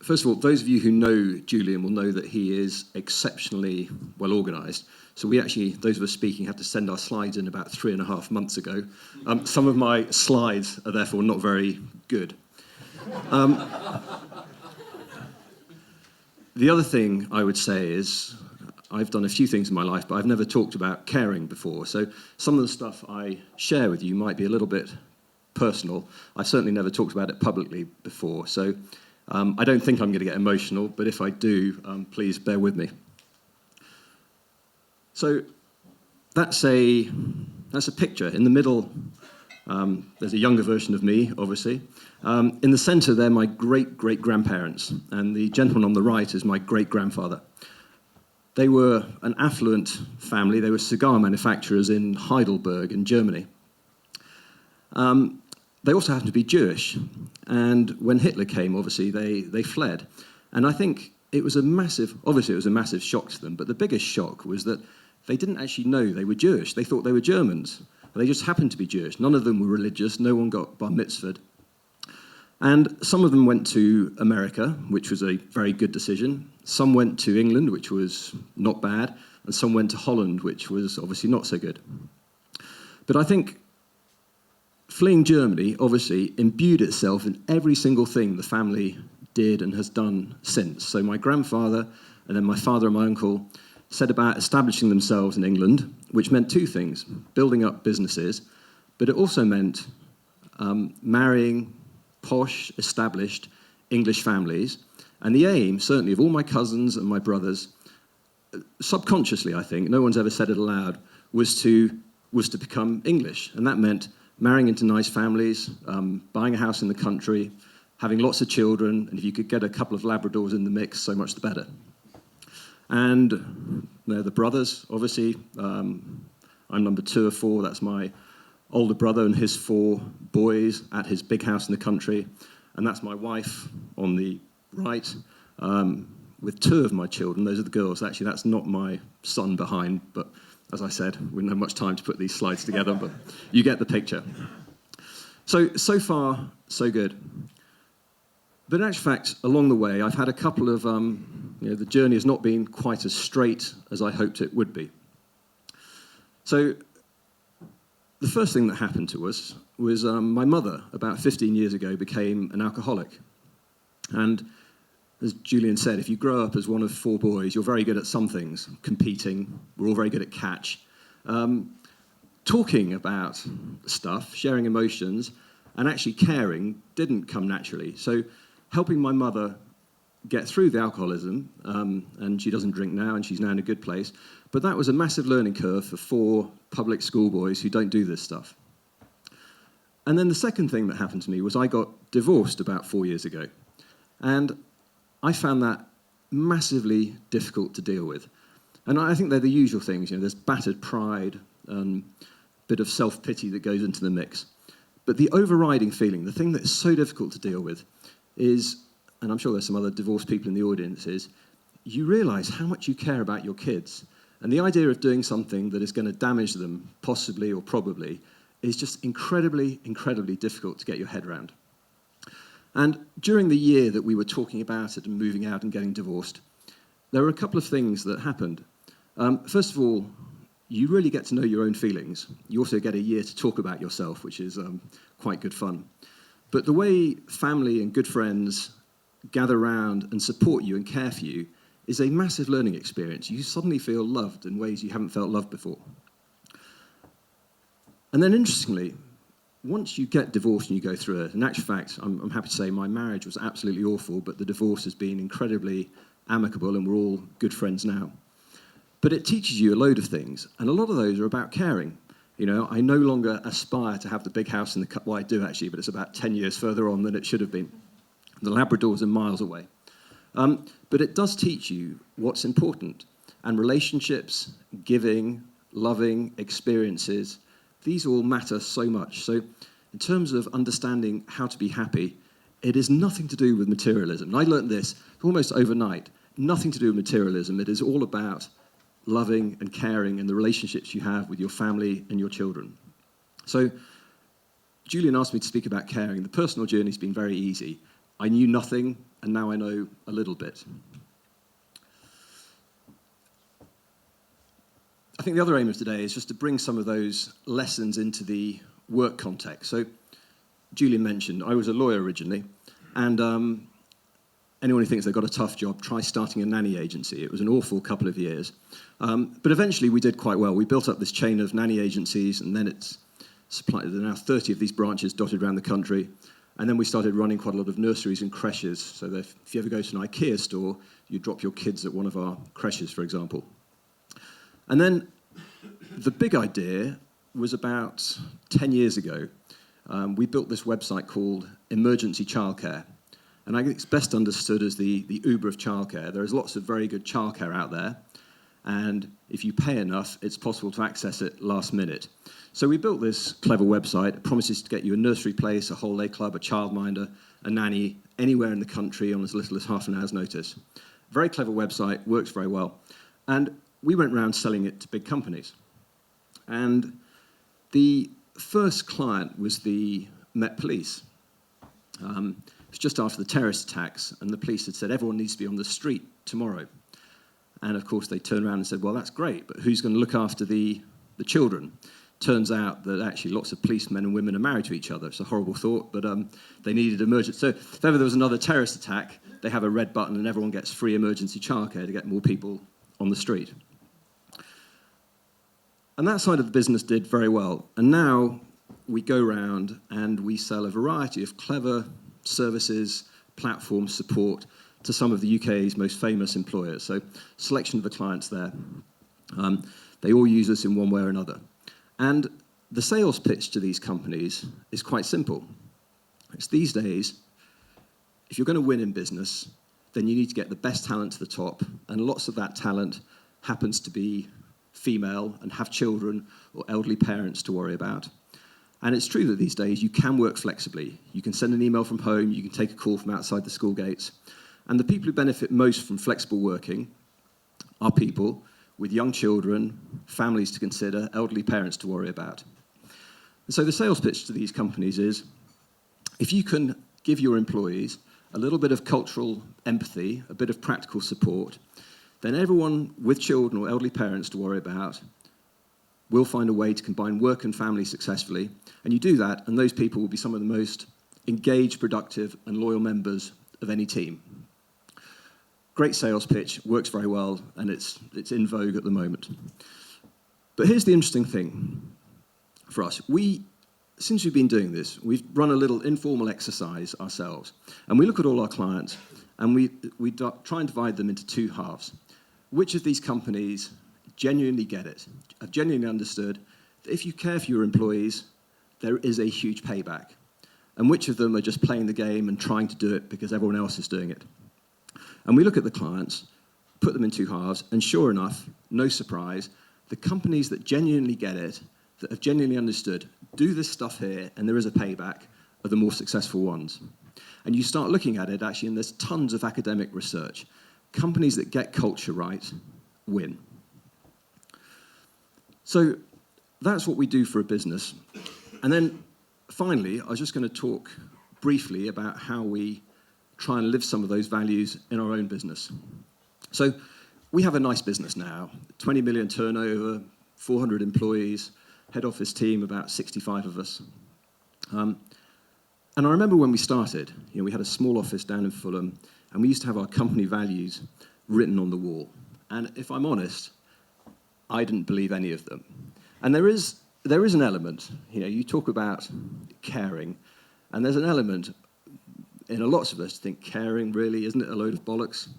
first of all, those of you who know Julian will know that he is exceptionally well organised. So we actually, those of us speaking, had to send our slides in about 3.5 months ago. Some of my slides are therefore not very good. The other thing I would say is I've done a few things in my life, but I've never talked about caring before. So some of the stuff I share with you might be a little bit personal. I've certainly never talked about it publicly before. So I don't think I'm going to get emotional, but if I do, please bear with me. So that's a picture. In the middle, there's a younger version of me, obviously. In the centre, they're my great-great-grandparents, and the gentleman on the right is my great-grandfather. They were an affluent family. They were cigar manufacturers in Heidelberg in Germany. They also happened to be Jewish, and when Hitler came, obviously, they fled. And I think it was a massive shock to them, but the biggest shock was that they didn't actually know they were Jewish. They thought they were Germans. They just happened to be Jewish. None of them were religious. No one got bar mitzvahed. And some of them went to America, which was a very good decision. Some went to England, which was not bad. And some went to Holland, which was obviously not so good. But I think fleeing Germany, obviously, imbued itself in every single thing the family did and has done since. So my grandfather, and then my father and my uncle, set about establishing themselves in England, which meant two things: building up businesses, but it also meant marrying posh, established English families. And the aim, certainly, of all my cousins and my brothers, subconsciously, I think, no one's ever said it aloud, was to become English. And that meant marrying into nice families, buying a house in the country, having lots of children, and if you could get a couple of Labradors in the mix, so much the better. And the brothers, obviously, I'm number 2 of 4. That's my older brother and his 4 boys at his big house in the country. And that's my wife on the right, with 2 of my children. Those are the girls. Actually, that's not my son behind, but as I said, we didn't have much time to put these slides together, but you get the picture. So far, so good. But in actual fact, along the way, I've had a couple of, the journey has not been quite as straight as I hoped it would be. So the first thing that happened to us was my mother, about 15 years ago, became an alcoholic. And as Julian said, if you grow up as one of 4 boys, you're very good at some things. Competing, we're all very good at catch. Talking about stuff, sharing emotions, and actually caring didn't come naturally. So helping my mother get through the alcoholism, and she doesn't drink now, and she's now in a good place, but that was a massive learning curve for 4 public school boys who don't do this stuff. And then the second thing that happened to me was I got divorced about 4 years ago. And I found that massively difficult to deal with. And I think they're the usual things. There's battered pride, a bit of self-pity that goes into the mix. But the overriding feeling, the thing that's so difficult to deal with is, and I'm sure there's some other divorced people in the audience, is you realise how much you care about your kids. And the idea of doing something that is going to damage them, possibly or probably, is just incredibly, incredibly difficult to get your head around. And during the year that we were talking about it and moving out and getting divorced, there were a couple of things that happened. First of all, you really get to know your own feelings. You also get a year to talk about yourself, which is quite good fun. But the way family and good friends gather around and support you and care for you is a massive learning experience. You suddenly feel loved in ways you haven't felt loved before. And then interestingly, once you get divorced and you go through it, in actual fact, I'm happy to say my marriage was absolutely awful, but the divorce has been incredibly amicable and we're all good friends now. But it teaches you a load of things, and a lot of those are about caring. I no longer aspire to have the big house in the... Well, I do actually, but it's about 10 years further on than it should have been. The Labradors are miles away. But it does teach you what's important. And relationships, giving, loving, experiences, these all matter so much. So in terms of understanding how to be happy, it is nothing to do with materialism. And I learned this almost overnight. Nothing to do with materialism. It is all about loving and caring and the relationships you have with your family and your children. So Julian asked me to speak about caring. The personal journey's been very easy. I knew nothing, and now I know a little bit. I think the other aim of today is just to bring some of those lessons into the work context. So Julian mentioned, I was a lawyer originally, and anyone who thinks they've got a tough job, try starting a nanny agency. It was an awful couple of years. But eventually we did quite well. We built up this chain of nanny agencies, and then it's supplied. There are now 30 of these branches dotted around the country. And then we started running quite a lot of nurseries and creches, so that if you ever go to an IKEA store, you drop your kids at one of our creches, for example. And then the big idea was about 10 years ago. We built this website called Emergency Childcare. And I think it's best understood as the Uber of childcare. There is lots of very good childcare out there. And if you pay enough, it's possible to access it last minute. So we built this clever website. It promises to get you a nursery place, a whole-day club, a childminder, a nanny, anywhere in the country on as little as half an hour's notice. Very clever website, works very well. And we went around selling it to big companies. And the first client was the Met Police. It was just after the terrorist attacks, and the police had said, everyone needs to be on the street tomorrow. And of course, they turned around and said, well, that's great, but who's going to look after the children? Turns out that actually lots of policemen and women are married to each other. It's a horrible thought, but they needed emergency. So if ever there was another terrorist attack, they have a red button and everyone gets free emergency childcare to get more people on the street. And that side of the business did very well. And now we go around and we sell a variety of clever services, platform support to some of the UK's most famous employers. So selection of the clients there. They all use us in one way or another. And the sales pitch to these companies is quite simple. It's these days, if you're going to win in business, then you need to get the best talent to the top, and lots of that talent happens to be female and have children or elderly parents to worry about. And it's true that these days you can work flexibly. You can send an email from home, you can take a call from outside the school gates. And the people who benefit most from flexible working are people with young children, families to consider, elderly parents to worry about. And so the sales pitch to these companies is, if you can give your employees a little bit of cultural empathy, a bit of practical support, then everyone with children or elderly parents to worry about will find a way to combine work and family successfully. And you do that, and those people will be some of the most engaged, productive, and loyal members of any team. Great sales pitch, works very well, and it's in vogue at the moment. But here's the interesting thing for us. Since we've been doing this, we've run a little informal exercise ourselves, and we look at all our clients, and we try and divide them into two halves. Which of these companies genuinely get it, have genuinely understood that if you care for your employees, there is a huge payback, and which of them are just playing the game and trying to do it because everyone else is doing it? And we look at the clients, put them in two halves, and sure enough, no surprise, the companies that genuinely get it, that have genuinely understood, do this stuff here, and there is a payback, are the more successful ones. And you start looking at it, actually, and there's tons of academic research. Companies that get culture right win. So that's what we do for a business. And then, finally, I was just going to talk briefly about how we try and live some of those values in our own business. So we have a nice business now, 20 million turnover, 400 employees, head office team, about 65 of us. And I remember when we started, we had a small office down in Fulham, and we used to have our company values written on the wall. And if I'm honest, I didn't believe any of them. And there is an element, you talk about caring, and there's an element in a lot of us think caring really, isn't it a load of bollocks?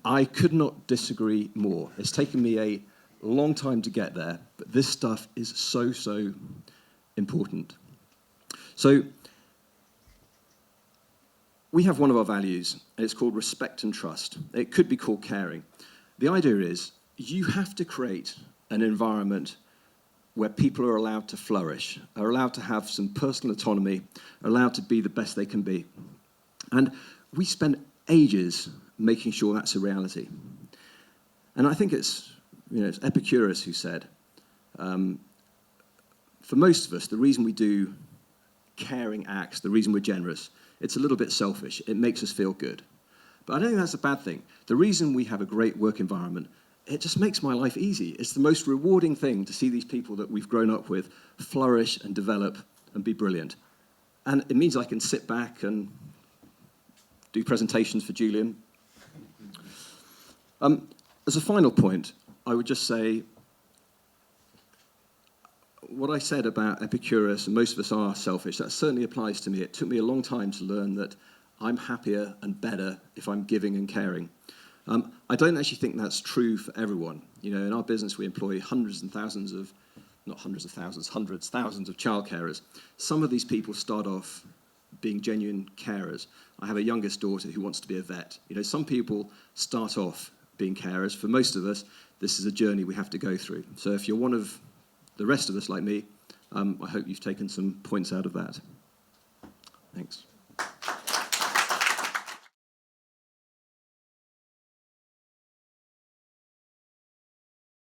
I could not disagree more. It's taken me a long time to get there, but this stuff is so, so important. So we have one of our values, and it's called respect and trust. It could be called caring. The idea is you have to create an environment where people are allowed to flourish, are allowed to have some personal autonomy, are allowed to be the best they can be. And we spend ages making sure that's a reality. And I think it's Epicurus who said, for most of us, the reason we do caring acts, the reason we're generous, it's a little bit selfish. It makes us feel good. But I don't think that's a bad thing. The reason we have a great work environment, it just makes my life easy. It's the most rewarding thing to see these people that we've grown up with flourish and develop and be brilliant. And it means I can sit back and do presentations for Julian. As a final point, I would just say what I said about Epicurus, and most of us are selfish, that certainly applies to me. It took me a long time to learn that I'm happier and better if I'm giving and caring. I don't actually think that's true for everyone. You know, in our business, we employ hundreds and thousands of, not hundreds of thousands, hundreds, thousands of child carers. Some of these people start off being genuine carers. I have a youngest daughter who wants to be a vet. You know, some people start off being carers. For most of us, this is a journey we have to go through. So if you're one of the rest of us like me, I hope you've taken some points out of that. Thanks.